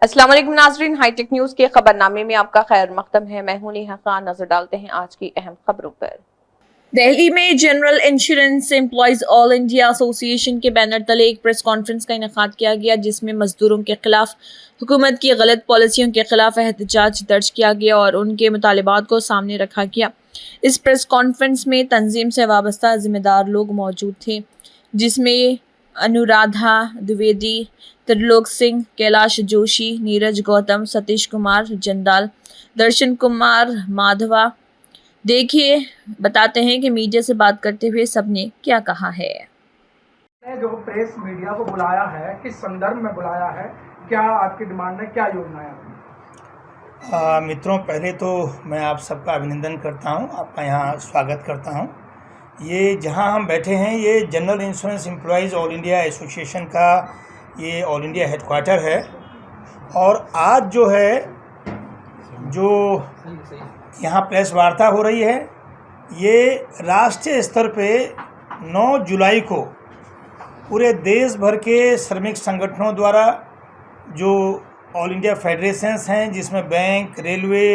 अस्सलाम वालेकुम नाज़रीन, हाईटेक न्यूज़ के खबरनामे में आपका खैर मकदम है। मैं हूं नेहा खान। नजर डालते हैं आज की अहम खबरों पर। दिल्ली में general insurance employees all India association के बैनर तले एक प्रेस कॉन्फ्रेंस का इनेकाद किया गया, जिसमें मजदूरों के खिलाफ हुकूमत की गलत पॉलिसियों के खिलाफ एहतजाज दर्ज किया गया और उनके मुतालिबात को सामने रखा गया। इस प्रेस कॉन्फ्रेंस में तंजीम से वाबस्ता जिम्मेदार लोग मौजूद थे, जिसमें अनुराधा द्विवेदी, त्रिलोक सिंह, कैलाश जोशी, नीरज गौतम, सतीश कुमार जंदाल, दर्शन कुमार माधवा। देखिए, बताते हैं कि मीडिया से बात करते हुए सबने क्या कहा है। जो प्रेस मीडिया को बुलाया है, किस संदर्भ में बुलाया है, क्या आपकी डिमांड है, क्या योजना है? मित्रों, पहले तो मैं आप सबका अभिनंदन करता हूं, आपका यहां स्वागत करता हूं। ये जहां हम बैठे हैं, ये general insurance employees all India association का ये ऑल इंडिया हेडक्वार्टर है। और आज जो है जो यहाँ प्रेस वार्ता हो रही है, ये राष्ट्रीय स्तर पे 9 जुलाई को पूरे देश भर के श्रमिक संगठनों द्वारा, जो ऑल इंडिया फेडरेशंस हैं जिसमें bank, railway,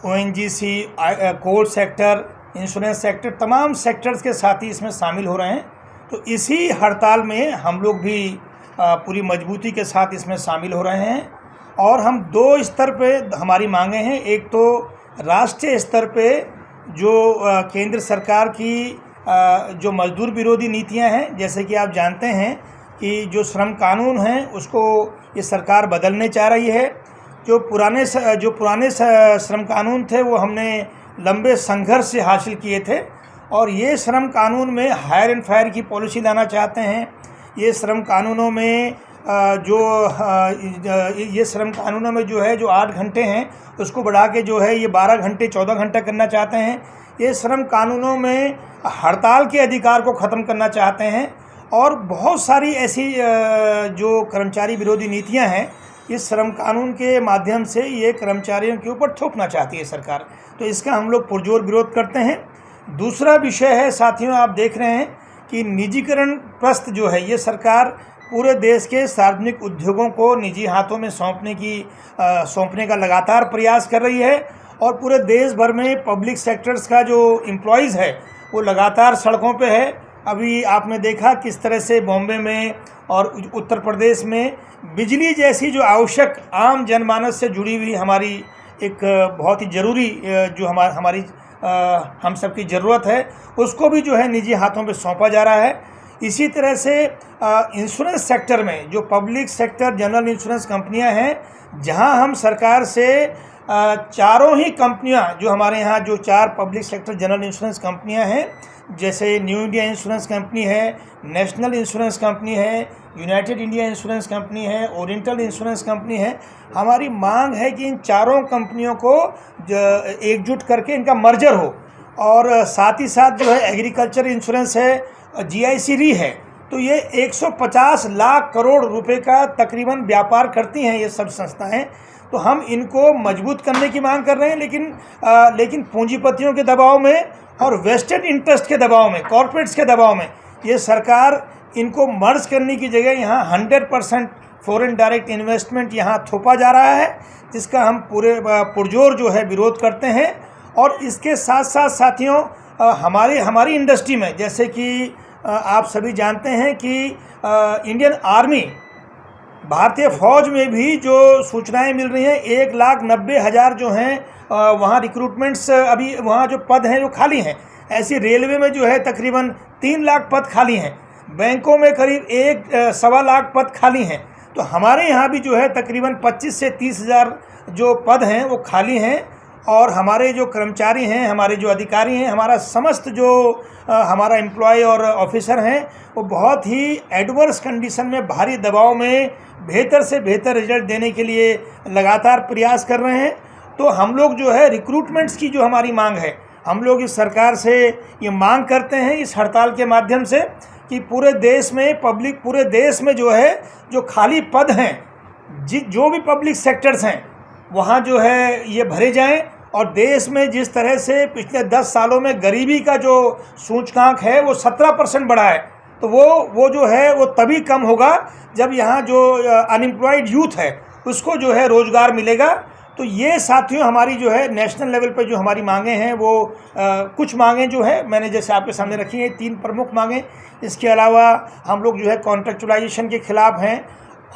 ONGC, coal sector, insurance sector, तमाम सेक्टर्स के साथी इसमें शामिल हो रहे हैं। तो इसी हड़ताल में हम लोग भी पूरी मजबूती के साथ इसमें शामिल हो रहे हैं। और हम 2 स्तर पे हमारी मांगें हैं। एक तो राष्ट्रीय स्तर पे जो केंद्र सरकार की जो मजदूर विरोधी नीतियां हैं, जैसे कि आप जानते हैं कि जो श्रम कानून हैं उसको ये सरकार बदलने चाह रही है। जो पुराने श्रम कानून थे वो हमने लंबे संघर्ष से हासिल किए थे, और ये श्रम कानून में हायर एंड फायर की पॉलिसी लाना चाहते हैं। ये श्रम कानूनों में जो है जो 8 घंटे हैं उसको बढ़ा के जो है ये 12 घंटे 14 घंटा करना चाहते हैं। ये श्रम कानूनों में हड़ताल के अधिकार को ख़त्म करना चाहते हैं, और बहुत सारी ऐसी जो कर्मचारी विरोधी नीतियां हैं, इस श्रम कानून के माध्यम से ये कर्मचारियों के ऊपर थोपना चाहती है सरकार। तो इसका हम लोग पुरजोर विरोध करते हैं। दूसरा विषय है साथियों, आप देख रहे हैं कि निजीकरण प्रस्त जो है, ये सरकार पूरे देश के सार्वजनिक उद्योगों को निजी हाथों में सौंपने का लगातार प्रयास कर रही है। और पूरे देश भर में पब्लिक सेक्टर्स का जो एम्प्लॉयज़ है वो लगातार सड़कों पे है। अभी आपने देखा किस तरह से बॉम्बे में और उत्तर प्रदेश में बिजली जैसी जो आवश्यक आम जनमानस से जुड़ी हुई हमारी एक बहुत ही ज़रूरी जो हमारी हम सब की ज़रूरत है, उसको भी जो है निजी हाथों पे सौंपा जा रहा है। इसी तरह से इंश्योरेंस सेक्टर में जो पब्लिक सेक्टर जनरल इंश्योरेंस कंपनियां हैं, जहां हम सरकार से चारों ही कंपनियां, जो हमारे यहाँ जो 4 पब्लिक सेक्टर जनरल इंश्योरेंस कंपनियां हैं, जैसे न्यू इंडिया इंश्योरेंस कंपनी है, नेशनल इंश्योरेंस कंपनी है, यूनाइटेड इंडिया इंश्योरेंस कंपनी है, ओरिएंटल इंश्योरेंस कंपनी है, हमारी मांग है कि इन चारों कंपनियों को एकजुट करके इनका मर्जर हो। और साथ ही साथ जो है एग्रीकल्चर इंश्योरेंस है, जीआईसी री है। तो ये 150 लाख करोड़ रुपए का तकरीबन व्यापार करती हैं ये सब संस्थाएं। तो हम इनको मजबूत करने की मांग कर रहे हैं, लेकिन पूंजीपतियों के दबाव में और वेस्टेड इंटरेस्ट के दबाव में, कॉर्पोरेट्स के दबाव में ये सरकार इनको मर्ज करने की जगह यहाँ 100% फॉरेन डायरेक्ट इन्वेस्टमेंट यहाँ थोपा जा रहा है, जिसका हम पूरे पुरजोर जो है विरोध करते हैं। और इसके साथ साथ साथियों, हमारी इंडस्ट्री में, जैसे कि आप सभी जानते हैं कि इंडियन आर्मी, भारतीय फ़ौज में भी जो सूचनाएं मिल रही हैं, 1,90,000 जो हैं वहाँ रिक्रूटमेंट्स, अभी वहाँ जो पद हैं वो खाली हैं। ऐसी रेलवे में जो है तकरीबन 3 लाख पद खाली हैं। बैंकों में करीब 1.25 लाख पद खाली हैं। तो हमारे यहाँ भी जो है तकरीबन 25 से 30 हज़ार जो पद हैं वो खाली हैं। और हमारे जो कर्मचारी हैं, हमारे जो अधिकारी हैं, हमारा समस्त जो हमारा एम्प्लॉय और ऑफिसर हैं, वो बहुत ही एडवर्स कंडीशन में, भारी दबाव में बेहतर से बेहतर रिजल्ट देने के लिए लगातार प्रयास कर रहे हैं। तो हम लोग जो है रिक्रूटमेंट्स की जो हमारी मांग है, हम लोग इस सरकार से ये मांग करते हैं इस हड़ताल के माध्यम से कि पूरे देश में जो है जो खाली पद हैं, जो भी पब्लिक सेक्टर्स हैं, वहाँ जो है ये भरे जाएं। और देश में जिस तरह से पिछले 10 सालों में गरीबी का जो सूचकांक है वो 17% बढ़ा है, तो वो जो है वो तभी कम होगा जब यहाँ जो अनएम्प्लॉयड यूथ है उसको जो है रोज़गार मिलेगा। तो ये साथियों हमारी जो है नेशनल लेवल पे जो हमारी मांगें हैं वो कुछ मांगें जो है मैंने जैसे आपके सामने रखी हैं, 3 प्रमुख मांगें। इसके अलावा हम लोग जो है कॉन्ट्रेक्चुअलाइजेशन के ख़िलाफ़ हैं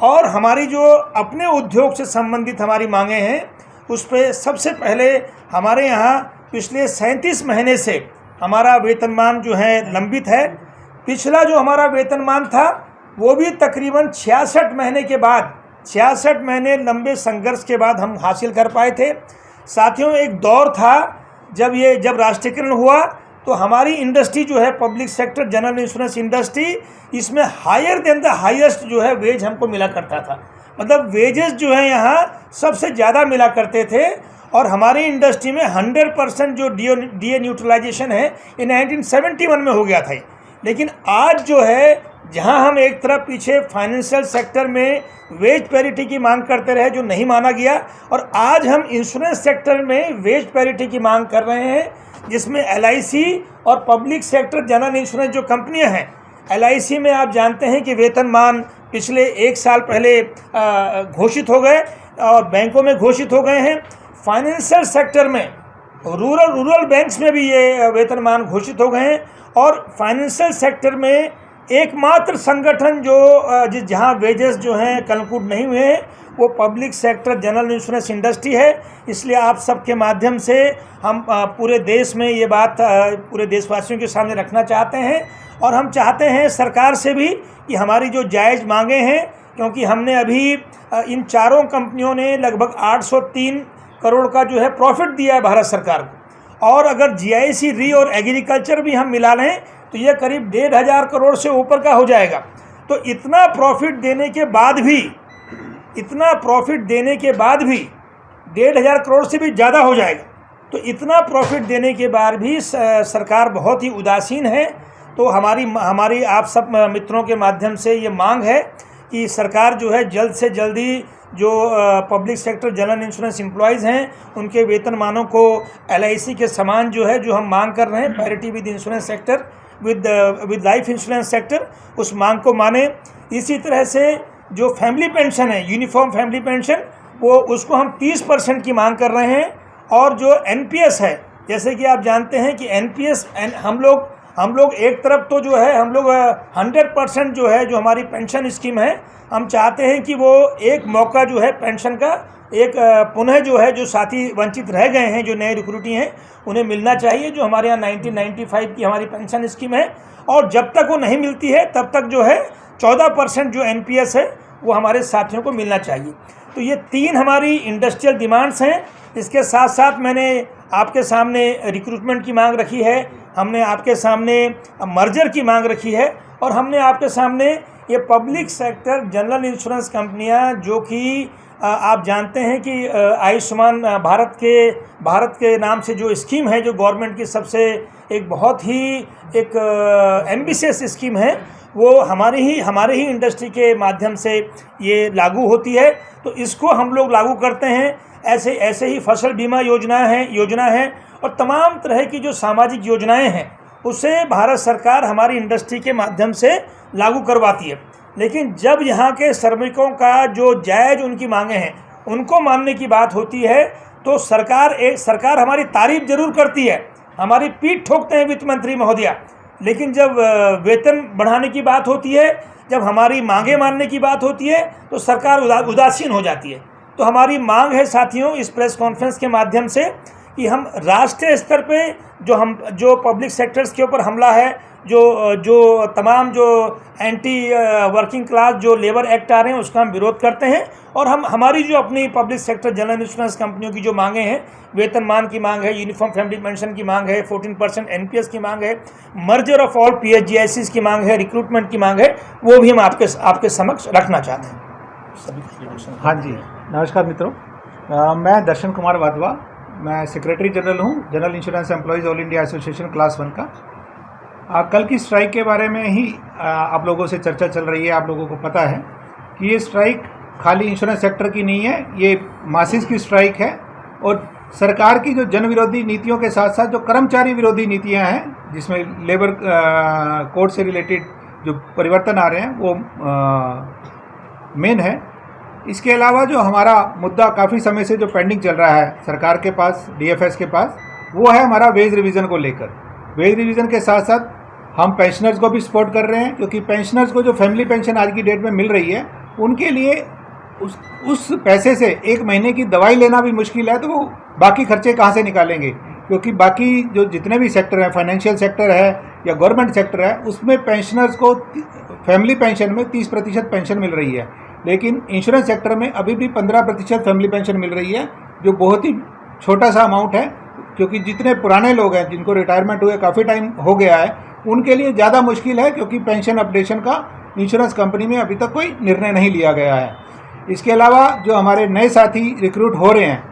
और हमारी जो अपने उद्योग से संबंधित हमारी मांगें हैं उस पर सबसे पहले हमारे यहाँ पिछले 37 महीने से हमारा वेतनमान जो है लंबित है। पिछला जो हमारा वेतनमान था वो भी तकरीबन 66 महीने के बाद 66 महीने लंबे संघर्ष के बाद हम हासिल कर पाए थे। साथियों एक दौर था जब राष्ट्रीयकरण हुआ तो हमारी इंडस्ट्री जो है public sector general insurance industry, इसमें हायर देन द हाईएस्ट जो है वेज हमको मिला करता था। मतलब वेजेस जो है यहाँ सबसे ज़्यादा मिला करते थे और हमारी इंडस्ट्री में 100% जो डीए न्यूट्रलाइजेशन है ये 1971 में हो गया था। लेकिन आज जो है जहां हम एक तरफ पीछे फाइनेंशियल सेक्टर में वेज पैरिटी की मांग करते रहे जो नहीं माना गया, और आज हम इंश्योरेंस सेक्टर में वेज पैरिटी की मांग कर रहे हैं जिसमें LIC और पब्लिक सेक्टर जनरल इंश्योरेंस जो कंपनियां हैं, LIC में आप जानते हैं कि वेतनमान पिछले 1 साल पहले घोषित हो गए और बैंकों में घोषित हो गए हैं। फाइनेंशियल सेक्टर में रूरल बैंक्स में भी ये वेतनमान घोषित हो गए हैं और फाइनेंशियल सेक्टर में एकमात्र संगठन जो जहां वेजेस जो हैं कंक्लूड नहीं हुए हैं वो public sector general insurance industry है। इसलिए आप सबके माध्यम से हम पूरे देश में ये बात पूरे देशवासियों के सामने रखना चाहते हैं और हम चाहते हैं सरकार से भी कि हमारी जो जायज़ मांगे हैं, क्योंकि हमने अभी इन चारों कंपनियों ने लगभग 803 करोड़ का जो है प्रॉफिट दिया है भारत सरकार को, और अगर GIC री और एग्रीकल्चर भी हम मिला लें तो ये करीब 1,500 करोड़ से ऊपर का हो जाएगा। तो इतना प्रॉफिट देने के बाद भी 1,500 करोड़ से भी ज़्यादा हो जाएगा। तो इतना प्रॉफिट देने के बाद भी सरकार बहुत ही उदासीन है। तो हमारी आप सब मित्रों के माध्यम से ये मांग है कि सरकार जो है जल्द से जल्दी जो public sector general insurance employees हैं उनके वेतनमानों को LIC के समान जो है जो हम मांग कर रहे हैं parity with insurance sector with life insurance sector, उस मांग को माने। इसी तरह से जो फैमिली पेंशन है यूनिफॉर्म फैमिली पेंशन वो उसको हम 30% की मांग कर रहे हैं। और जो NPS है, जैसे कि आप जानते हैं कि NPS हम लोग एक तरफ तो जो है हम लोग 100% जो है जो हमारी पेंशन स्कीम है हम चाहते हैं कि वो एक मौका जो है पेंशन का एक पुनः जो है जो साथी वंचित रह गए हैं जो नए रिक्रूटी हैं उन्हें मिलना चाहिए, जो हमारे यहाँ 1995 की हमारी पेंशन स्कीम है। और जब तक वो नहीं मिलती है तब तक जो है 14% जो NPS है वो हमारे साथियों को मिलना चाहिए। तो ये 3 हमारी इंडस्ट्रियल डिमांड्स हैं। इसके साथ साथ मैंने आपके सामने रिक्रूटमेंट की मांग रखी है, हमने आपके सामने मर्जर की मांग रखी है और हमने आपके सामने ये पब्लिक सेक्टर जनरल इंश्योरेंस कंपनियां जो कि आप जानते हैं कि आयुष्मान भारत के नाम से जो स्कीम है जो गवर्नमेंट की सबसे एक बहुत ही एक एम्बिशियस स्कीम है, वो हमारे ही इंडस्ट्री के माध्यम से ये लागू होती है। तो इसको हम लोग लागू करते हैं। ऐसे ही फसल बीमा योजना है और तमाम तरह की जो सामाजिक योजनाएं हैं उसे भारत सरकार हमारी इंडस्ट्री के माध्यम से लागू करवाती है। लेकिन जब यहाँ के श्रमिकों का जो जायज़ उनकी मांगे हैं उनको मानने की बात होती है तो सरकार हमारी तारीफ जरूर करती है, हमारी पीठ ठोकते हैं वित्त मंत्री महोदया, लेकिन जब वेतन बढ़ाने की बात होती है, जब हमारी मांगे मानने की बात होती है तो सरकार उदासीन हो जाती है। तो हमारी मांग है साथियों इस प्रेस कॉन्फ्रेंस के माध्यम से कि हम राष्ट्रीय स्तर पे जो पब्लिक सेक्टर्स के ऊपर हमला है, जो तमाम जो एंटी वर्किंग क्लास जो लेबर एक्ट आ रहे हैं उसका हम विरोध करते हैं। और हमारी जो अपनी पब्लिक सेक्टर जनरल इंश्योरेंस कंपनियों की जो मांगे हैं, वेतनमान की मांग है, यूनिफॉर्म फैमिली पेंशन की मांग है, 14% NPS की मांग है, मर्जर ऑफ ऑल PSGICs की मांग है, रिक्रूटमेंट की मांग है, वो भी हम आपके समक्ष रखना चाहते हैं। हाँ जी, नमस्कार मित्रों, मैं दर्शन कुमार वाधवा, मैं सेक्रेटरी जनरल हूँ general insurance employees all India association class 1 का। कल की स्ट्राइक के बारे में ही आप लोगों से चर्चा चल रही है। आप लोगों को पता है कि ये स्ट्राइक खाली इंश्योरेंस सेक्टर की नहीं है, ये मासिस की स्ट्राइक है और सरकार की जो जन विरोधी नीतियों के साथ साथ जो कर्मचारी विरोधी नीतियां हैं जिसमें लेबर कोड से रिलेटेड जो परिवर्तन आ रहे हैं वो मेन है। इसके अलावा जो हमारा मुद्दा काफ़ी समय से जो पेंडिंग चल रहा है सरकार के पास, DFS के पास, वो है हमारा वेज रिवीजन को लेकर। वेज रिवीजन के साथ साथ हम पेंशनर्स को भी सपोर्ट कर रहे हैं, क्योंकि पेंशनर्स को जो फैमिली पेंशन आज की डेट में मिल रही है उनके लिए उस पैसे से एक महीने की दवाई लेना भी मुश्किल है, तो वो बाकी खर्चे कहाँ से निकालेंगे? क्योंकि बाकी जो जितने भी सेक्टर हैं, फाइनेंशियल सेक्टर है या गवर्नमेंट सेक्टर है, उसमें पेंशनर्स को फैमिली पेंशन में 30% पेंशन मिल रही है, लेकिन इंश्योरेंस सेक्टर में अभी भी 15% फैमिली पेंशन मिल रही है, जो बहुत ही छोटा सा अमाउंट है। क्योंकि जितने पुराने लोग हैं जिनको रिटायरमेंट हुए काफ़ी टाइम हो गया है, उनके लिए ज़्यादा मुश्किल है, क्योंकि पेंशन अपडेशन का इंश्योरेंस कंपनी में अभी तक कोई निर्णय नहीं लिया गया है। इसके अलावा जो हमारे नए साथी रिक्रूट हो रहे हैं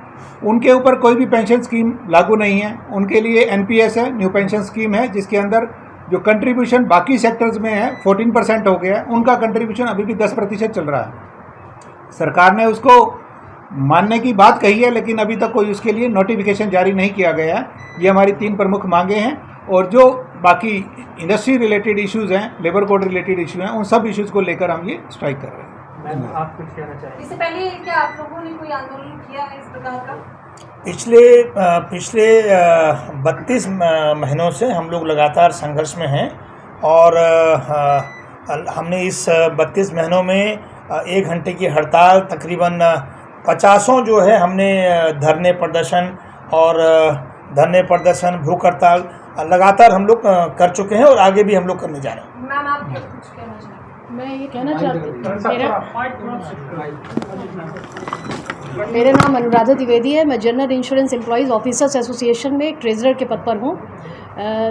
उनके ऊपर कोई भी पेंशन स्कीम लागू नहीं है। उनके लिए NPS है, न्यू पेंशन स्कीम है, जिसके अंदर जो कंट्रीब्यूशन बाकी सेक्टर्स में है 14% हो गया है, उनका कंट्रीब्यूशन अभी भी 10% चल रहा है। सरकार ने उसको मानने की बात कही है, लेकिन अभी तक कोई उसके लिए नोटिफिकेशन जारी नहीं किया गया है। ये हमारी 3 प्रमुख मांगे हैं, और जो बाकी इंडस्ट्री रिलेटेड इश्यूज़ हैं, लेबर कोड रिलेटेड इशू हैं, उन सब इश्यूज़ को लेकर हम ये स्ट्राइक कर रहे हैं। मैम, आप कुछ कहना चाहेंगे? इससे पहले क्या आप लोगों ने कोई आंदोलन किया है इस प्रकार का? पिछले 32 महीनों से हम लोग लगातार संघर्ष में हैं, और हमने इस 32 महीनों में 1 घंटे की हड़ताल, तकरीबन 50 जो है हमने धरने प्रदर्शन, भूख हड़ताल लगातार हम लोग कर चुके हैं, और आगे भी हम लोग करने जा रहे हैं। मैम, आप कुछ कहना चाहेंगे? मैं ये कहना चाहती हूँ, मेरा नाम अनुराधा द्विवेदी है। मैं general insurance employees officers association में एक ट्रेजरर के पद पर हूँ।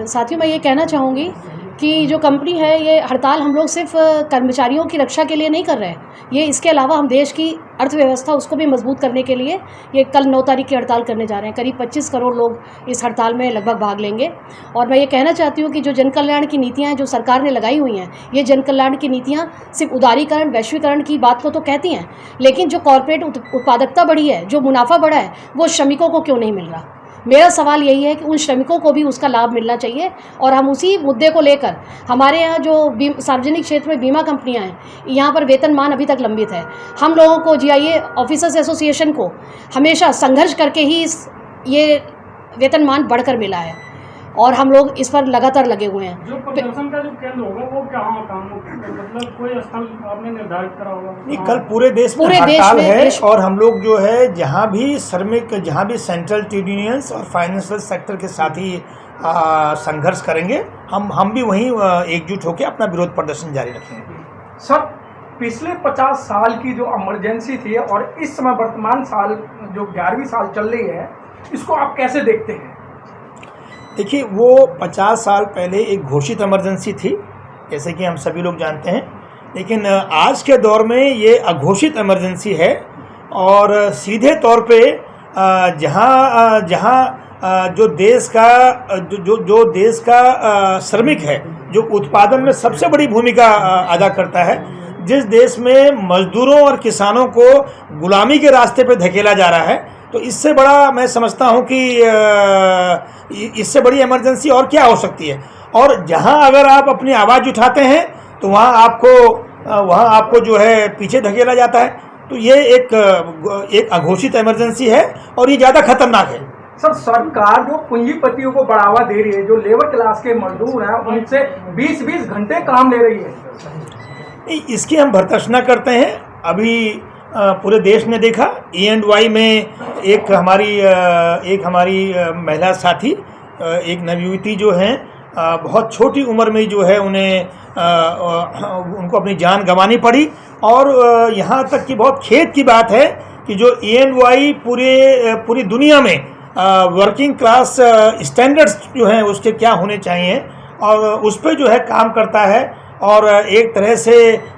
साथियों, मैं ये कहना चाहूँगी कि जो कंपनी है, ये हड़ताल हम लोग सिर्फ कर्मचारियों की रक्षा के लिए नहीं कर रहे हैं, ये इसके अलावा हम देश की अर्थव्यवस्था उसको भी मजबूत करने के लिए ये कल 9 तारीख की हड़ताल करने जा रहे हैं। करीब 25 करोड़ लोग इस हड़ताल में लगभग भाग लेंगे। और मैं ये कहना चाहती हूँ कि जो जन कल्याण की नीतियाँ हैं जो सरकार ने लगाई हुई हैं, ये जन कल्याण की नीतियाँ सिर्फ उदारीकरण, वैश्वीकरण की बात को तो कहती हैं, लेकिन जो कॉरपोरेट उत्पादकता बढ़ी है, जो मुनाफा बढ़ा है, वो श्रमिकों को क्यों नहीं मिल रहा? मेरा सवाल यही है कि उन श्रमिकों को भी उसका लाभ मिलना चाहिए। और हम उसी मुद्दे को लेकर, हमारे यहाँ जो सार्वजनिक क्षेत्र में बीमा कंपनियाँ हैं, यहाँ पर वेतनमान अभी तक लंबित है। हम लोगों को GIA ऑफिसर्स एसोसिएशन को हमेशा संघर्ष करके ही ये वेतनमान बढ़कर मिला है, और हम लोग इस पर लगातार लगे हुए हैं। जो प्रदर्शन का जो केंद्र होगा वो कहाँ काम, मतलब कोई स्थल आपने निर्धारित करा होगा? नहीं, कल पूरे देश में हड़ताल है, और हम लोग जो है जहाँ भी श्रमिक, जहाँ भी सेंट्रल ट्रेड यूनियंस और फाइनेंशियल सेक्टर के साथ ही संघर्ष करेंगे, हम भी वहीं एकजुट होकर अपना विरोध प्रदर्शन जारी रखेंगे। सर, पिछले 50 साल की जो इमरजेंसी थी और इस समय वर्तमान साल जो 11वीं साल चल रही है, इसको आप कैसे देखते हैं? देखिए, वो 50 साल पहले एक घोषित इमरजेंसी थी, जैसे कि हम सभी लोग जानते हैं, लेकिन आज के दौर में ये अघोषित इमरजेंसी है। और सीधे तौर पे जहाँ जो देश का श्रमिक है, जो उत्पादन में सबसे बड़ी भूमिका अदा करता है, जिस देश में मजदूरों और किसानों को गुलामी के रास्ते पे धकेला जा रहा है, तो इससे बड़ा मैं समझता हूं कि इससे बड़ी इमरजेंसी और क्या हो सकती है। और जहां अगर आप अपनी आवाज़ उठाते हैं तो वहां आपको जो है पीछे धकेला जाता है। तो ये एक अघोषित इमरजेंसी है, और ये ज़्यादा खतरनाक है। सर, सरकार जो पूंजीपतियों को बढ़ावा दे रही है, जो लेबर क्लास के मजदूर हैं, उनसे 20-20 घंटे काम ले रही है। इसकी हम भर्त्सना करते हैं। अभी पूरे देश ने देखा, E&Y में एक हमारी महिला साथी, एक नवयुवती जो हैं, बहुत छोटी उम्र में जो है उनको अपनी जान गंवानी पड़ी। और यहाँ तक कि बहुत खेद की बात है कि जो E&Y पूरी दुनिया में वर्किंग क्लास स्टैंडर्ड्स जो हैं उसके क्या होने चाहिए, और उस पर जो है काम करता है, और एक तरह से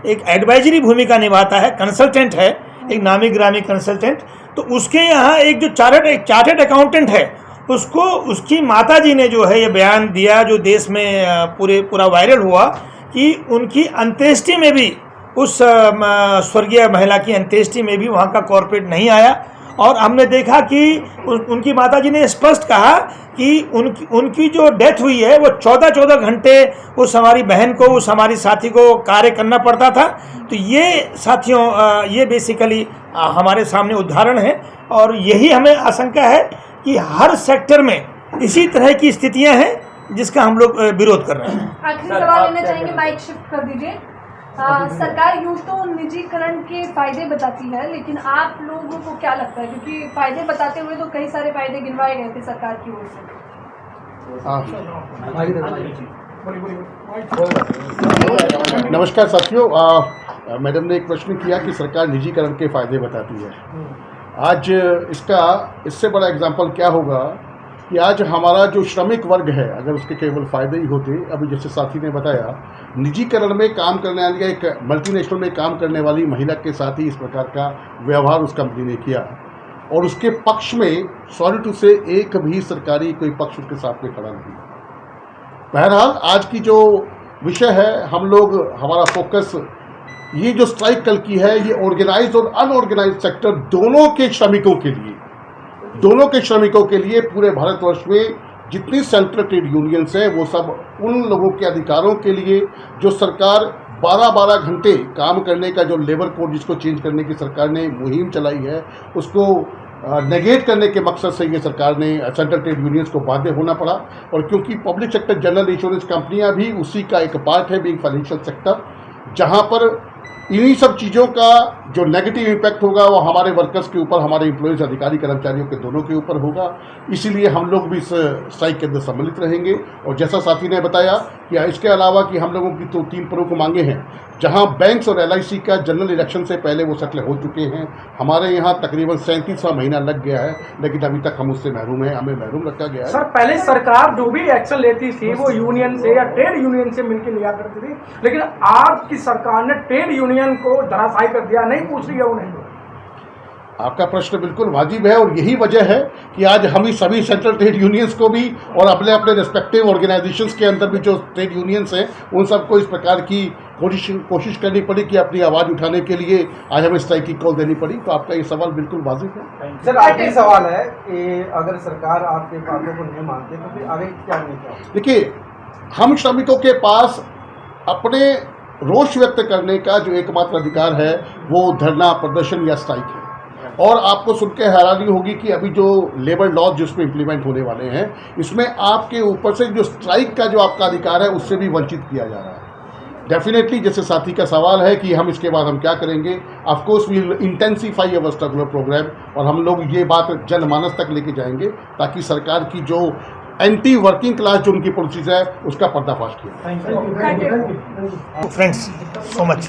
एक एडवाइजरी भूमिका निभाता है, कंसल्टेंट है, एक नामी ग्रामी कंसल्टेंट। तो उसके यहाँ एक जो चार्टर्ड अकाउंटेंट है, उसकी माताजी ने जो है ये बयान दिया, जो देश में पूरा वायरल हुआ, कि उनकी अंत्येष्टि में भी, उस स्वर्गीय महिला की अंत्येष्टि में भी वहाँ का कॉर्पोरेट नहीं आया, और हमने देखा कि उनकी माताजी ने स्पष्ट कहा कि उनकी जो डेथ हुई है वो 14 घंटे उस हमारी बहन को, उस हमारी साथी को कार्य करना पड़ता था। तो ये साथियों, ये बेसिकली हमारे सामने उदाहरण है और यही हमें आशंका है कि हर सेक्टर में इसी तरह की स्थितियां हैं जिसका हम लोग विरोध कर रहे हैं। आखिरी सवाल लेना चाहेंगे, माइक शिफ्ट कर दीजिए। सरकार यूं तो निजीकरण के फायदे बताती है, लेकिन आप लोगों को क्या लगता है, क्योंकि फायदे बताते हुए तो कई सारे फायदे गिनवाए गए थे सरकार की ओर से। नमस्कार साथियों, मैडम ने एक प्रश्न किया कि सरकार निजीकरण के फायदे बताती है। आज इससे बड़ा एग्जाम्पल क्या होगा कि आज हमारा जो श्रमिक वर्ग है, अगर उसके केवल फ़ायदे ही होते, अभी जैसे साथी ने बताया, निजीकरण में काम करने वाली, एक मल्टीनेशनल में काम करने वाली महिला के साथ ही इस प्रकार का व्यवहार उस कंपनी ने किया और उसके पक्ष में सॉरी टू से एक भी सरकारी कोई पक्ष उसके साथ में खड़ा नहीं। बहरहाल आज की जो विषय है, हम लोग, हमारा फोकस, ये जो स्ट्राइक कल की है, ये ऑर्गेनाइज और अनऑर्गेनाइज सेक्टर दोनों के श्रमिकों के लिए पूरे भारतवर्ष में जितनी सेंट्रल ट्रेड यूनियंस हैं वो सब उन लोगों के अधिकारों के लिए जो सरकार 12-12 घंटे काम करने का जो लेबर कोड जिसको चेंज करने की सरकार ने मुहिम चलाई है, उसको नेगेट करने के मकसद से ये सरकार ने सेंट्रल ट्रेड यूनियंस को बाध्य होना पड़ा। और क्योंकि पब्लिक सेक्टर जनरल इंश्योरेंस कंपनियां भी उसी का एक पार्ट है, बीइंग फाइनेंशियल सेक्टर, जहां पर इन्हीं सब चीज़ों का जो नेगेटिव इम्पैक्ट होगा वो हमारे वर्कर्स के ऊपर, हमारे एम्प्लॉयज़, अधिकारी कर्मचारियों के दोनों के ऊपर होगा। इसीलिए हम लोग भी इस स्ट्राइक के अंदर सम्मिलित रहेंगे। और जैसा साथी ने बताया कि इसके अलावा कि हम लोगों की तो 3 प्रमुख मांगे हैं, जहां बैंक्स और LIC का जनरल इलेक्शन से पहले वो सेटल हो चुके हैं। हमारे यहाँ तकरीबन 37वां महीना लग गया है, लेकिन अभी तक हम उससे महरूम हैं, हमें महरूम रखा गया है। सर, पहले सरकार जो भी एक्शन लेती थी वो यूनियन से या ट्रेड यूनियन से मिलकर लिया करती थी, लेकिन आज की सरकार ने ट्रेड यूनियन को धराशायी कर दिया, नहीं पूछ रही है उन्हें। आपका प्रश्न बिल्कुल वाजिब है और यही वजह है कि आज हम ही सभी सेंट्रल ट्रेड यूनियंस को भी और अपने अपने रिस्पेक्टिव ऑर्गेनाइजेशंस के अंदर भी जो ट्रेड यूनियंस हैं उन सबको इस प्रकार की कोशिश करनी पड़ी कि अपनी आवाज़ उठाने के लिए आज हमें स्ट्राइक की कॉल देनी पड़ी। तो आपका ये सवाल बिल्कुल वाजिब है। सर, आखिरी सवाल है कि अगर सरकार आपके बातों को नहीं मानती तो फिर आगे क्या नहीं चाहिए? देखिए, हम श्रमिकों के पास अपने रोष व्यक्त करने का जो एकमात्र अधिकार है वो धरना, प्रदर्शन या स्ट्राइक है। और आपको सुन के हैरानी होगी कि अभी जो लेबर लॉज जिसमें इम्प्लीमेंट होने वाले हैं, इसमें आपके ऊपर से जो स्ट्राइक का जो आपका अधिकार है उससे भी वंचित किया जा रहा है। डेफिनेटली, जैसे साथी का सवाल है कि हम इसके बाद हम क्या करेंगे, of course we will intensify our स्ट्रगुलर प्रोग्राम, और हम लोग ये बात जनमानस तक लेके जाएंगे ताकि सरकार की जो एंटी वर्किंग क्लास जो उनकी पॉलिसीज है उसका पर्दाफाश किया। Friends, so much.